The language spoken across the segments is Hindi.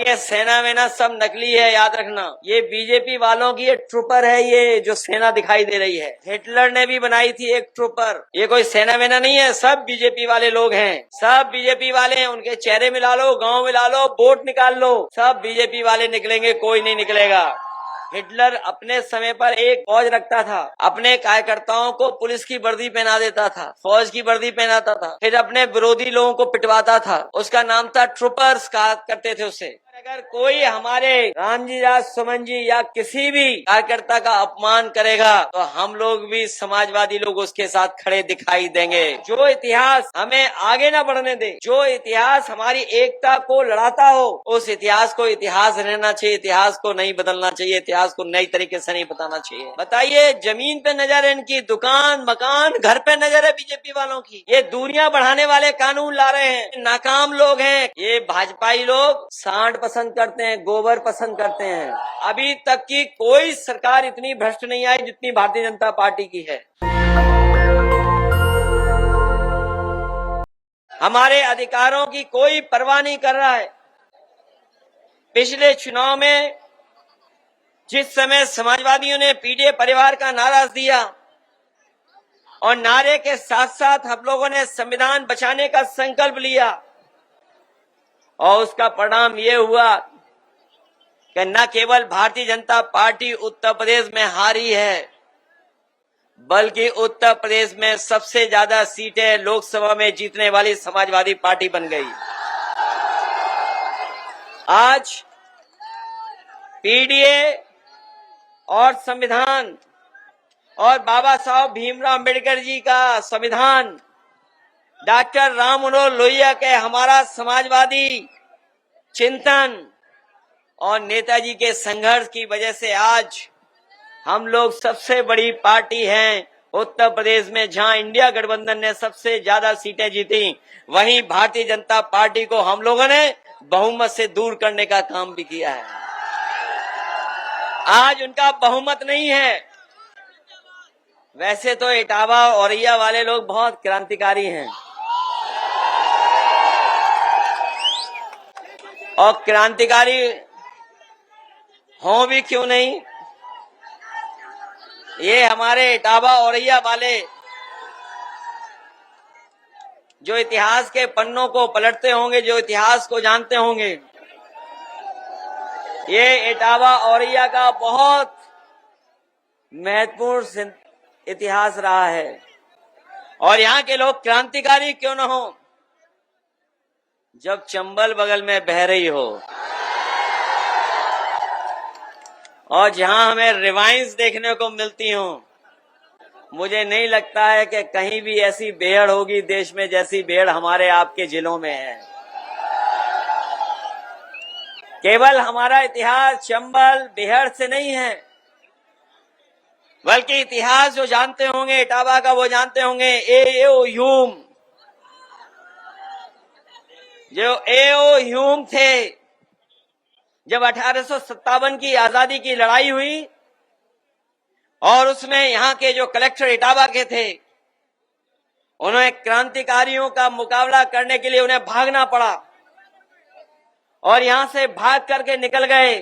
ये सेना वेना सब नकली है, याद रखना। ये बीजेपी वालों की ये ट्रूपर है, ये जो सेना दिखाई दे रही है। हिटलर ने भी बनाई थी एक ट्रूपर। ये कोई सेना वेना नहीं है, सब बीजेपी वाले लोग हैं, सब बीजेपी वाले हैं। उनके चेहरे मिला लो, गांव मिला लो, वोट निकाल लो, सब बीजेपी वाले निकलेंगे, कोई नहीं निकलेगा। हिटलर अपने समय पर एक फौज रखता था, अपने कार्यकर्ताओं को पुलिस की वर्दी पहना देता था, फौज की वर्दी पहनाता था, फिर अपने विरोधी लोगों को पिटवाता था। उसका नाम था ट्रूपर्स, कहा करते थे उसे। अगर कोई हमारे रामजी राज सुमन जी या किसी भी कार्यकर्ता का अपमान करेगा तो हम लोग भी समाजवादी लोग उसके साथ खड़े दिखाई देंगे। जो इतिहास हमें आगे न बढ़ने दे, जो इतिहास हमारी एकता को लड़ाता हो, उस इतिहास को इतिहास रहना चाहिए, इतिहास को नहीं बदलना चाहिए, इतिहास को नई तरीके से नहीं बताना चाहिए। बताइए, जमीन पे नजर है इनकी, दुकान मकान घर पे नजर है बीजेपी वालों की। ये दूरियां बढ़ाने वाले कानून ला रहे हैं, नाकाम लोग हैं। ये भाजपाई लोग सांड पसंद करते हैं, गोबर पसंद करते हैं। अभी तक की कोई सरकार इतनी भ्रष्ट नहीं आई जितनी भारतीय जनता पार्टी की है। हमारे अधिकारों की कोई परवाह नहीं कर रहा है। पिछले चुनाव में जिस समय समाजवादियों ने पीढ़ी परिवार का नारा दिया और नारे के साथ साथ हम लोगों ने संविधान बचाने का संकल्प लिया, और उसका परिणाम ये हुआ कि न केवल भारतीय जनता पार्टी उत्तर प्रदेश में हारी है, बल्कि उत्तर प्रदेश में सबसे ज्यादा सीटें लोकसभा में जीतने वाली समाजवादी पार्टी बन गई। आज पीडीए और संविधान और बाबा साहब भीमराव अम्बेडकर जी का संविधान, डॉक्टर राम मनोहर लोहिया के हमारा समाजवादी चिंतन और नेताजी के संघर्ष की वजह से आज हम लोग सबसे बड़ी पार्टी हैं उत्तर प्रदेश में। जहां इंडिया गठबंधन ने सबसे ज्यादा सीटें जीती, वहीं भारतीय जनता पार्टी को हम लोगों ने बहुमत से दूर करने का काम भी किया है। आज उनका बहुमत नहीं है। वैसे तो इटावा औरैया वाले लोग बहुत क्रांतिकारी हैं, और क्रांतिकारी हों भी क्यों नहीं, ये हमारे इटावा औरैया वाले जो इतिहास के पन्नों को पलटते होंगे, जो इतिहास को जानते होंगे, ये इटावा औरैया का बहुत महत्वपूर्ण इतिहास रहा है। और यहाँ के लोग क्रांतिकारी क्यों न हो, जब चंबल बगल में बह रही हो और जहां हमें रिवाइंस देखने को मिलती हो, मुझे नहीं लगता है कि कहीं भी ऐसी बेहड़ होगी देश में जैसी बेहड़ हमारे आपके जिलों में है। केवल हमारा इतिहास चंबल बेहड़ से नहीं है, बल्कि इतिहास जो जानते होंगे इटावा का, वो जानते होंगे ए.ओ. ह्यूम, जो ए.ओ. ह्यूम थे, जब 1857 की आजादी की लड़ाई हुई और उसमें यहाँ के जो कलेक्टर इटावा के थे, उन्हें क्रांतिकारियों का मुकाबला करने के लिए उन्हें भागना पड़ा और यहां से भाग करके निकल गए।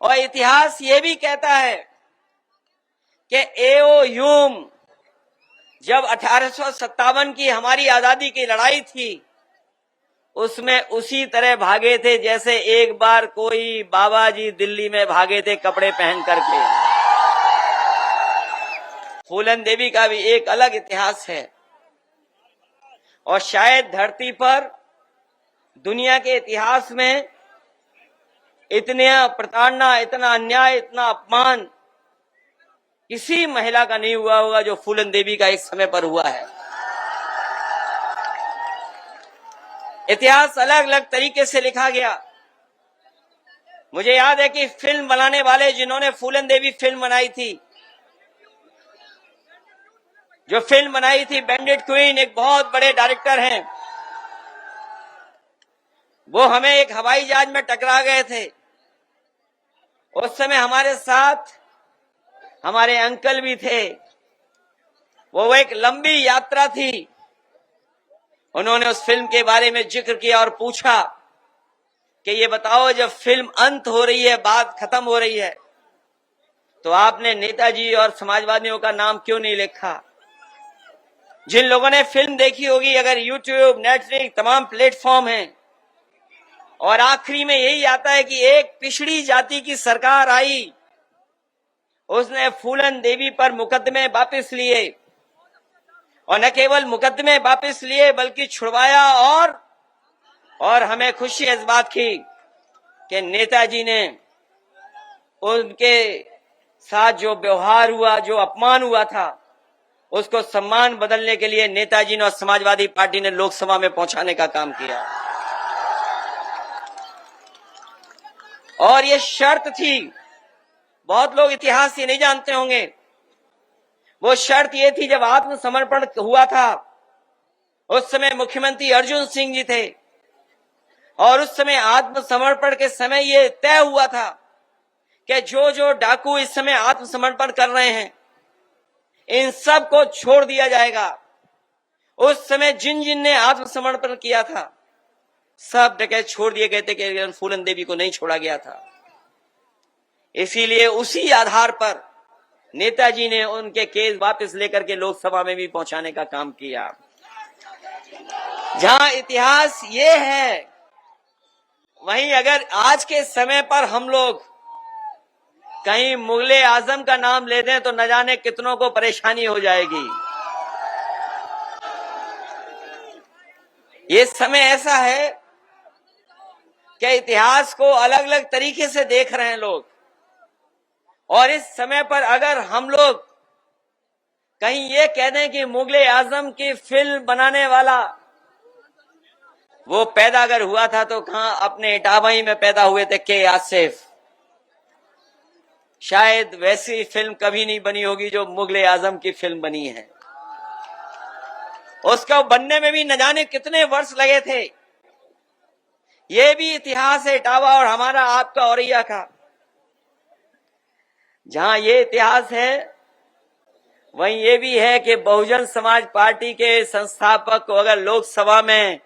और इतिहास ये भी कहता है कि ए.ओ. ह्यूम जब 1857 की हमारी आजादी की लड़ाई थी, उसमें उसी तरह भागे थे जैसे एक बार कोई बाबा जी दिल्ली में भागे थे कपड़े पहन करके। फूलन देवी का भी एक अलग इतिहास है, और शायद धरती पर दुनिया के इतिहास में इतने प्रताड़ना, इतना अन्याय, इतना अपमान किसी महिला का नहीं हुआ होगा जो फूलन देवी का एक समय पर हुआ है। इतिहास अलग अलग तरीके से लिखा गया। मुझे याद है कि फिल्म बनाने वाले जिन्होंने फूलन देवी फिल्म बनाई थी, जो फिल्म बनाई थी बैंडिट क्वीन, एक बहुत बड़े डायरेक्टर हैं, वो हमें एक हवाई जहाज में टकरा गए थे। उस समय हमारे साथ हमारे अंकल भी थे। वो एक लंबी यात्रा थी। उन्होंने उस फिल्म के बारे में जिक्र किया और पूछा कि ये बताओ जब फिल्म अंत हो रही है, बात खत्म हो रही है, तो आपने नेताजी और समाजवादियों का नाम क्यों नहीं लिखा? जिन लोगों ने फिल्म देखी होगी, अगर यूट्यूब, नेटफ्लिक्स, तमाम प्लेटफॉर्म हैं, और आखिरी में यही आता है कि एक पिछड़ी जाति की सरकार आई, उसने फूलन देवी पर मुकदमे वापस लिए, और न केवल मुकदमे वापस लिए बल्कि छुड़वाया, और हमें खुशी इस बात की कि नेताजी ने उनके साथ जो व्यवहार हुआ, जो अपमान हुआ था, उसको सम्मान बदलने के लिए नेताजी ने और समाजवादी पार्टी ने लोकसभा में पहुंचाने का काम किया। और ये शर्त थी, बहुत लोग इतिहास ये नहीं जानते होंगे, वो शर्त ये थी, जब आत्मसमर्पण हुआ था उस समय मुख्यमंत्री अर्जुन सिंह जी थे, और उस समय आत्मसमर्पण के समय ये तय हुआ था कि जो जो डाकू इस समय आत्मसमर्पण कर रहे हैं, इन सब को छोड़ दिया जाएगा। उस समय जिन जिन ने आत्मसमर्पण किया था, सब डकैत छोड़ दिए गए थे, कि फूलन देवी को नहीं छोड़ा गया था। इसीलिए उसी आधार पर नेताजी ने उनके केस वापस लेकर के लोकसभा में भी पहुंचाने का काम किया। जहां इतिहास ये है, वहीं अगर आज के समय पर हम लोग कहीं मुगले आजम का नाम ले दें तो न जाने कितनों को परेशानी हो जाएगी। ये समय ऐसा है कि इतिहास को अलग अलग तरीके से देख रहे हैं लोग, और इस समय पर अगर हम लोग कहीं ये कह दें कि मुगले आजम की फिल्म बनाने वाला वो पैदा अगर हुआ था तो कहां अपने इटावा में पैदा हुए थे, के आसिफ। शायद वैसी फिल्म कभी नहीं बनी होगी जो मुगले आजम की फिल्म बनी है। उसको बनने में भी न जाने कितने वर्ष लगे थे। ये भी इतिहास है इटावा और हमारा आपका औरैया का। जहां ये इतिहास है, वहीं ये भी है कि बहुजन समाज पार्टी के संस्थापक को अगर लोकसभा में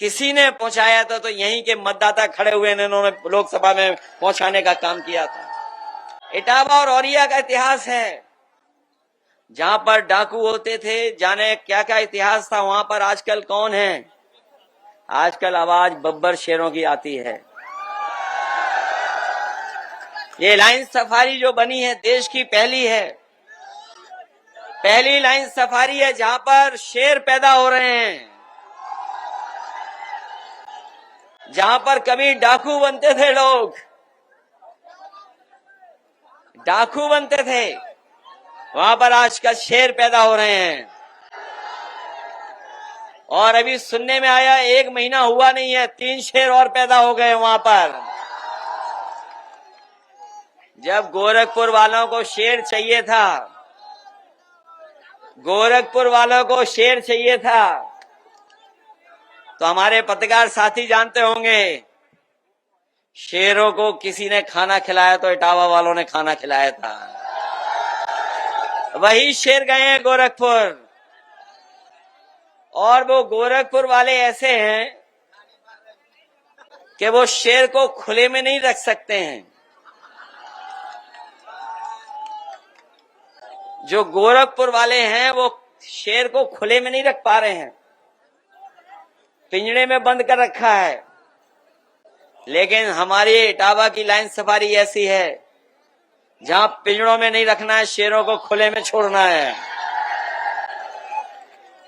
किसी ने पहुंचाया था तो यहीं के मतदाता खड़े हुए ने इन्होंने लोकसभा में पहुंचाने का काम किया था। इटावा और औरैया का इतिहास है, जहां पर डाकू होते थे, जाने क्या क्या इतिहास था वहां पर। आजकल कौन है? आजकल आवाज बब्बर शेरों की आती है। ये लाइन सफारी जो बनी है, देश की पहली है, पहली लाइन सफारी है जहां पर शेर पैदा हो रहे हैं। जहां पर कभी डाकू बनते थे लोग, डाकू बनते थे, वहां पर आजकल शेर पैदा हो रहे हैं। और अभी सुनने में आया 1 महीना हुआ नहीं है, 3 शेर और पैदा हो गए वहां पर। जब गोरखपुर वालों को शेर चाहिए था, गोरखपुर वालों को शेर चाहिए था, तो हमारे पत्रकार साथी जानते होंगे, शेरों को किसी ने खाना खिलाया तो इटावा वालों ने खाना खिलाया था। वही शेर गए हैं गोरखपुर, और वो गोरखपुर वाले ऐसे हैं कि वो शेर को खुले में नहीं रख सकते हैं। जो गोरखपुर वाले हैं वो शेर को खुले में नहीं रख पा रहे हैं, पिंजड़े में बंद कर रखा है। लेकिन हमारी इटावा की लाइन सफारी ऐसी है जहां पिंजड़ों में नहीं रखना है, शेरों को खुले में छोड़ना है।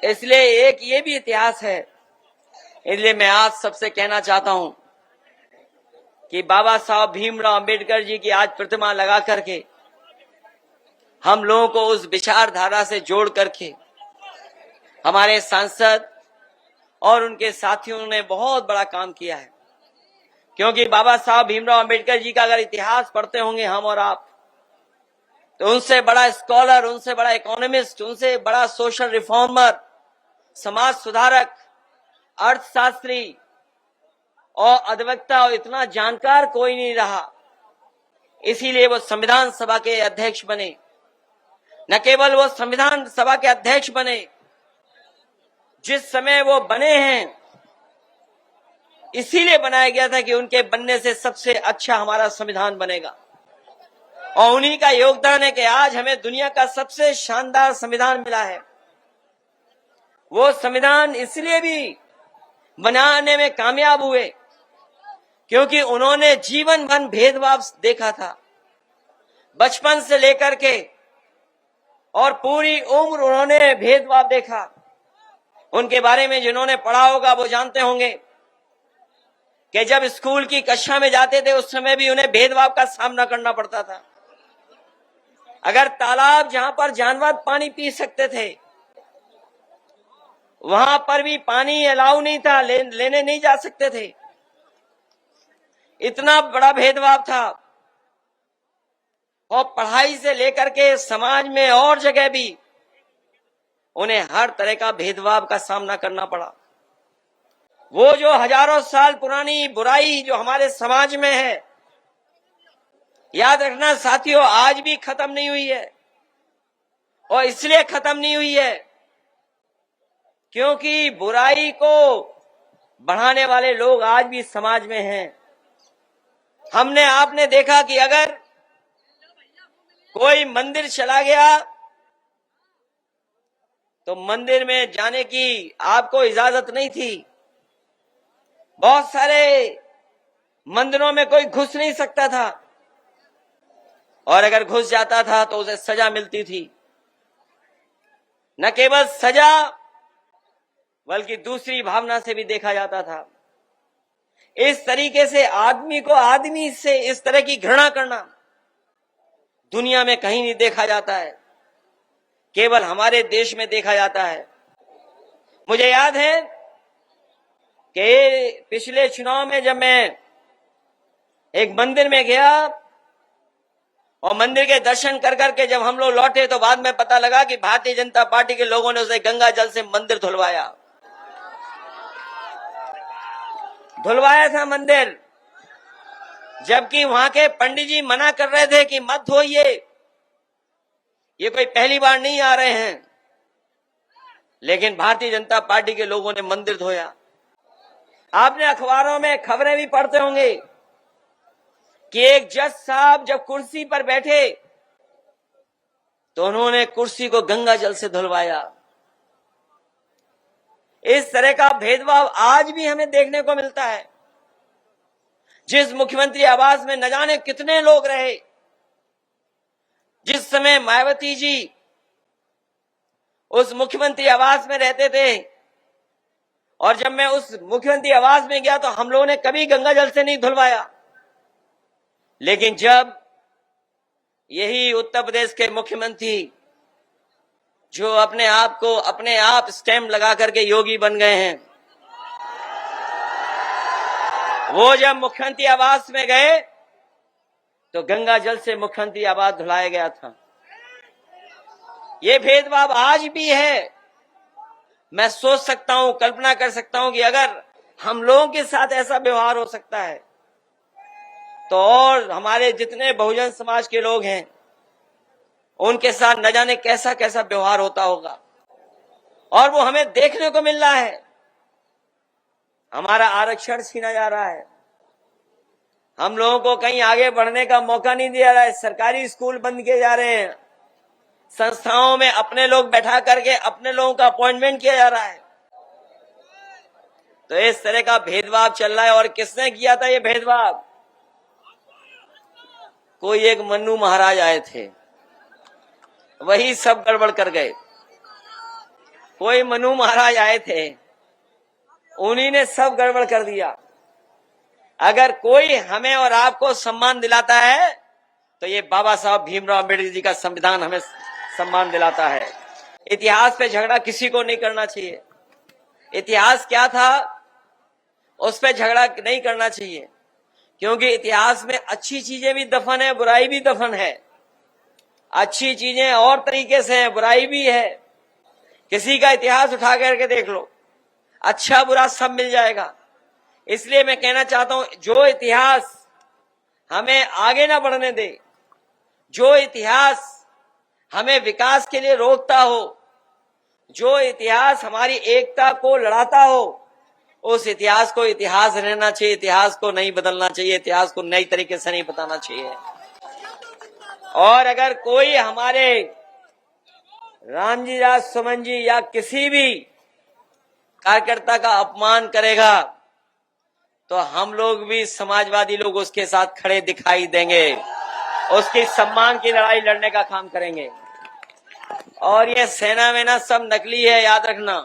इसलिए एक ये भी इतिहास है। इसलिए मैं आज सबसे कहना चाहता हूं कि बाबा साहब भीमराव अंबेडकर जी की आज प्रतिमा लगा करके हम लोगों को उस विचारधारा से जोड़ करके हमारे सांसद और उनके साथियों ने बहुत बड़ा काम किया है। क्योंकि बाबा साहब भीमराव अंबेडकर जी का अगर इतिहास पढ़ते होंगे हम और आप, तो उनसे बड़ा स्कॉलर, उनसे बड़ा इकोनॉमिस्ट, उनसे बड़ा सोशल रिफॉर्मर, समाज सुधारक, अर्थशास्त्री और अधिवक्ता और इतना जानकार कोई नहीं रहा। इसीलिए वो संविधान सभा के अध्यक्ष बने। न केवल वो संविधान सभा के अध्यक्ष बने, जिस समय वो बने हैं इसीलिए बनाया गया था कि उनके बनने से सबसे अच्छा हमारा संविधान बनेगा। और उन्हीं का योगदान है कि आज हमें दुनिया का सबसे शानदार संविधान मिला है। वो संविधान इसलिए भी बनाने में कामयाब हुए क्योंकि उन्होंने जीवन भर भेदभाव देखा था, बचपन से लेकर के, और पूरी उम्र उन्होंने भेदभाव देखा। उनके बारे में जिन्होंने पढ़ा होगा वो जानते होंगे कि जब स्कूल की कक्षा में जाते थे उस समय भी उन्हें भेदभाव का सामना करना पड़ता था। अगर तालाब जहां पर जानवर पानी पी सकते थे वहां पर भी पानी अलाउ नहीं था, लेने नहीं जा सकते थे। इतना बड़ा भेदभाव था। और पढ़ाई से लेकर के समाज में और जगह भी उन्हें हर तरह का भेदभाव का सामना करना पड़ा। वो जो हजारों साल पुरानी बुराई जो हमारे समाज में है, याद रखना साथियों, आज भी खत्म नहीं हुई है। और इसलिए खत्म नहीं हुई है क्योंकि बुराई को बढ़ाने वाले लोग आज भी समाज में हैं। हमने आपने देखा कि अगर कोई मंदिर चला गया तो मंदिर में जाने की आपको इजाजत नहीं थी। बहुत सारे मंदिरों में कोई घुस नहीं सकता था, और अगर घुस जाता था तो उसे सजा मिलती थी। न केवल सजा बल्कि दूसरी भावना से भी देखा जाता था। इस तरीके से आदमी को आदमी से इस तरह की घृणा करना दुनिया में कहीं नहीं देखा जाता है, केवल हमारे देश में देखा जाता है। मुझे याद है कि पिछले चुनाव में जब मैं एक मंदिर में गया और मंदिर के दर्शन कर करके जब हम लोग लौटे तो बाद में पता लगा कि भारतीय जनता पार्टी के लोगों ने उसे गंगा जल से मंदिर धुलवाया था मंदिर, जबकि वहां के पंडित जी मना कर रहे थे कि मत धोइए, ये कोई पहली बार नहीं आ रहे हैं। लेकिन भारतीय जनता पार्टी के लोगों ने मंदिर धोया। आपने अखबारों में खबरें भी पढ़ते होंगे कि एक जज साहब जब कुर्सी पर बैठे तो उन्होंने कुर्सी को गंगा जल से धुलवाया। इस तरह का भेदभाव आज भी हमें देखने को मिलता है। जिस मुख्यमंत्री आवास में न जाने कितने लोग रहे, जिस समय मायावती जी उस मुख्यमंत्री आवास में रहते थे, और जब मैं उस मुख्यमंत्री आवास में गया तो हम लोगों ने कभी गंगा जल से नहीं धुलवाया। लेकिन जब यही उत्तर प्रदेश के मुख्यमंत्री जो अपने आप स्टैम्प लगा करके योगी बन गए हैं, वो जब मुख्यमंत्री आवास में गए तो गंगा जल से मुख्यमंत्री आवास धुलाया गया था। ये भेदभाव आज भी है। मैं सोच सकता हूं, कल्पना कर सकता हूं कि अगर हम लोगों के साथ ऐसा व्यवहार हो सकता है तो और हमारे जितने बहुजन समाज के लोग हैं उनके साथ न जाने कैसा कैसा व्यवहार होता होगा। और वो हमें देखने को मिल रहा है। हमारा आरक्षण छीना जा रहा है, हम लोगों को कहीं आगे बढ़ने का मौका नहीं दिया जा रहा है। सरकारी स्कूल बंद किए जा रहे हैं, संस्थाओं में अपने लोग बैठा करके अपने लोगों का अपॉइंटमेंट किया जा रहा है। तो इस तरह का भेदभाव चल रहा है। और किसने किया था ये भेदभाव? कोई एक मन्नू महाराज आए थे, वही सब गड़बड़ कर गए। कोई मन्नू महाराज आए थे, उन्हीं ने सब गड़बड़ कर दिया। अगर कोई हमें और आपको सम्मान दिलाता है तो ये बाबा साहब भीमराव अम्बेडकर जी का संविधान हमें सम्मान दिलाता है। इतिहास पे झगड़ा किसी को नहीं करना चाहिए। इतिहास क्या था उस पे झगड़ा नहीं करना चाहिए, क्योंकि इतिहास में अच्छी चीजें भी दफन है, बुराई भी दफन है। अच्छी चीजें और तरीके से है, बुराई भी है। किसी का इतिहास उठा करके देख लो, अच्छा बुरा सब मिल जाएगा। इसलिए मैं कहना चाहता हूं, जो इतिहास हमें आगे ना बढ़ने दे, जो इतिहास हमें विकास के लिए रोकता हो, जो इतिहास हमारी एकता को लड़ाता हो, उस इतिहास को इतिहास रहना चाहिए, इतिहास को नहीं बदलना चाहिए, इतिहास को नई तरीके से नहीं बताना चाहिए। और अगर कोई हमारे रामजी राज सुमन जी या किसी भी कार्यकर्ता का अपमान करेगा तो हम लोग भी समाजवादी लोग उसके साथ खड़े दिखाई देंगे, उसकी सम्मान की लड़ाई लड़ने का काम करेंगे। और ये सेना वेना सब नकली है, याद रखना।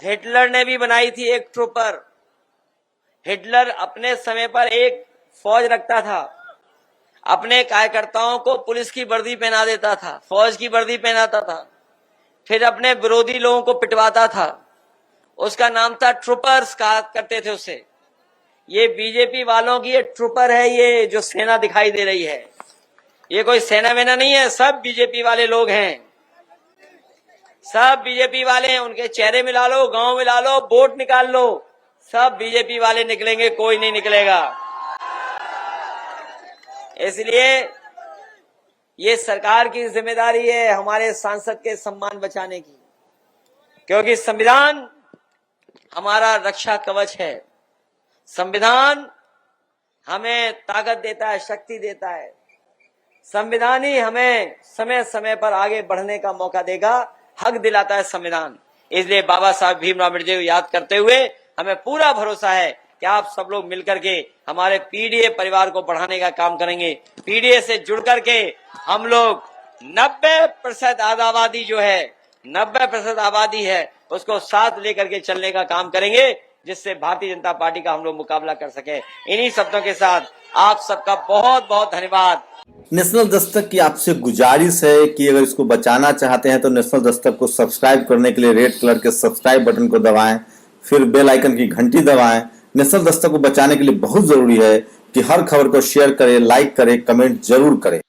हिटलर ने भी बनाई थी एक ट्रूपर। हिटलर अपने समय पर एक फौज रखता था, अपने कार्यकर्ताओं को पुलिस की वर्दी पहना देता था, फौज की वर्दी पहनाता था, फिर अपने विरोधी लोगों को पिटवाता था। उसका नाम था ट्रूपर्स, कहा करते थे उसे। ये बीजेपी वालों की ये ट्रूपर है, ये जो सेना दिखाई दे रही है, ये कोई सेना वेना नहीं है, सब बीजेपी वाले लोग हैं, सब बीजेपी वाले हैं। उनके चेहरे मिला लो, गांव मिला लो, वोट निकाल लो, सब बीजेपी वाले निकलेंगे, कोई नहीं निकलेगा। इसलिए ये सरकार की जिम्मेदारी है हमारे सांसद के सम्मान बचाने की, क्योंकि संविधान हमारा रक्षा कवच है। संविधान हमें ताकत देता है, शक्ति देता है। संविधान ही हमें समय समय पर आगे बढ़ने का मौका देगा, हक दिलाता है संविधान। इसलिए बाबा साहब भीमराव अम्बेडकर को याद करते हुए हमें पूरा भरोसा है कि आप सब लोग मिलकर के हमारे पीडीए परिवार को बढ़ाने का काम करेंगे। पीडीए से जुड़ करके हम लोग 90% आबादी जो है, 90% आबादी है, उसको साथ लेकर के चलने का काम करेंगे, जिससे भारतीय जनता पार्टी का हम लोग मुकाबला कर सके। इन्हीं शब्दों के साथ आप सबका बहुत बहुत धन्यवाद। नेशनल दस्तक की आपसे गुजारिश है कि अगर इसको बचाना चाहते हैं तो नेशनल दस्तक को सब्सक्राइब करने के लिए रेड कलर के सब्सक्राइब बटन को दबाएं, फिर बेल आइकन की घंटी दबाएं। नेशनल दस्तक को बचाने के लिए बहुत जरूरी है कि हर खबर को शेयर करें, लाइक करें, कमेंट जरूर करें।